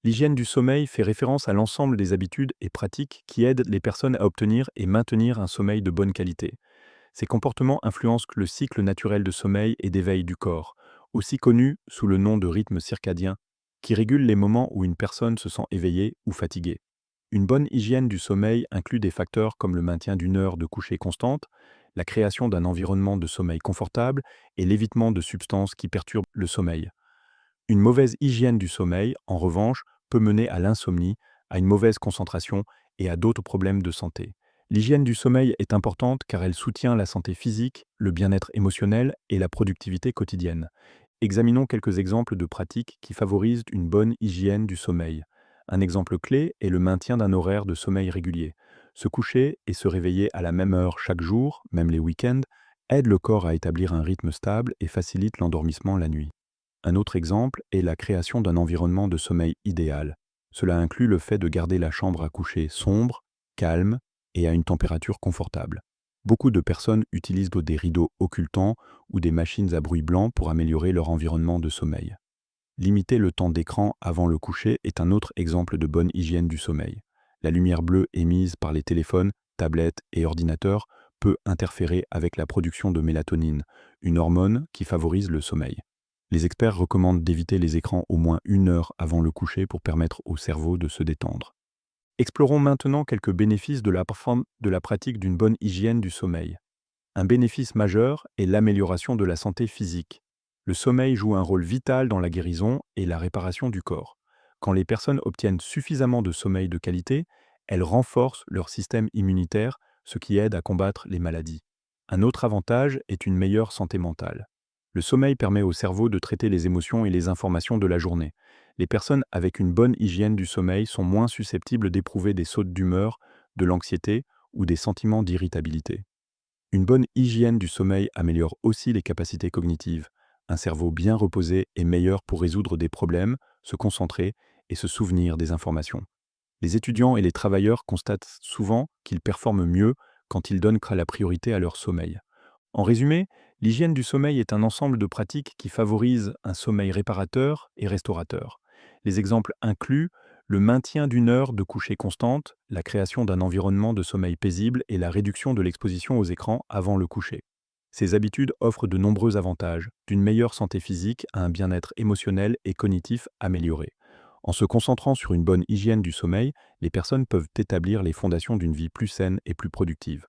L'hygiène du sommeil fait référence à l'ensemble des habitudes et pratiques qui aident les personnes à obtenir et maintenir un sommeil de bonne qualité. Ces comportements influencent le cycle naturel de sommeil et d'éveil du corps, aussi connu sous le nom de rythme circadien, qui régule les moments où une personne se sent éveillée ou fatiguée. Une bonne hygiène du sommeil inclut des facteurs comme le maintien d'une heure de coucher constante, la création d'un environnement de sommeil confortable et l'évitement de substances qui perturbent le sommeil. Une mauvaise hygiène du sommeil, en revanche, peut mener à l'insomnie, à une mauvaise concentration et à d'autres problèmes de santé. L'hygiène du sommeil est importante car elle soutient la santé physique, le bien-être émotionnel et la productivité quotidienne. Examinons quelques exemples de pratiques qui favorisent une bonne hygiène du sommeil. Un exemple clé est le maintien d'un horaire de sommeil régulier. Se coucher et se réveiller à la même heure chaque jour, même les week-ends, aide le corps à établir un rythme stable et facilite l'endormissement la nuit. Un autre exemple est la création d'un environnement de sommeil idéal. Cela inclut le fait de garder la chambre à coucher sombre, calme et à une température confortable. Beaucoup de personnes utilisent des rideaux occultants ou des machines à bruit blanc pour améliorer leur environnement de sommeil. Limiter le temps d'écran avant le coucher est un autre exemple de bonne hygiène du sommeil. La lumière bleue émise par les téléphones, tablettes et ordinateurs peut interférer avec la production de mélatonine, une hormone qui favorise le sommeil. Les experts recommandent d'éviter les écrans au moins une heure avant le coucher pour permettre au cerveau de se détendre. Explorons maintenant quelques bénéfices de la pratique d'une bonne hygiène du sommeil. Un bénéfice majeur est l'amélioration de la santé physique. Le sommeil joue un rôle vital dans la guérison et la réparation du corps. Quand les personnes obtiennent suffisamment de sommeil de qualité, elles renforcent leur système immunitaire, ce qui aide à combattre les maladies. Un autre avantage est une meilleure santé mentale. Le sommeil permet au cerveau de traiter les émotions et les informations de la journée. Les personnes avec une bonne hygiène du sommeil sont moins susceptibles d'éprouver des sautes d'humeur, de l'anxiété ou des sentiments d'irritabilité. Une bonne hygiène du sommeil améliore aussi les capacités cognitives. Un cerveau bien reposé est meilleur pour résoudre des problèmes, se concentrer et se souvenir des informations. Les étudiants et les travailleurs constatent souvent qu'ils performent mieux quand ils donnent la priorité à leur sommeil. En résumé, l'hygiène du sommeil est un ensemble de pratiques qui favorisent un sommeil réparateur et restaurateur. Les exemples incluent le maintien d'une heure de coucher constante, la création d'un environnement de sommeil paisible et la réduction de l'exposition aux écrans avant le coucher. Ces habitudes offrent de nombreux avantages, d'une meilleure santé physique à un bien-être émotionnel et cognitif amélioré. En se concentrant sur une bonne hygiène du sommeil, les personnes peuvent établir les fondations d'une vie plus saine et plus productive.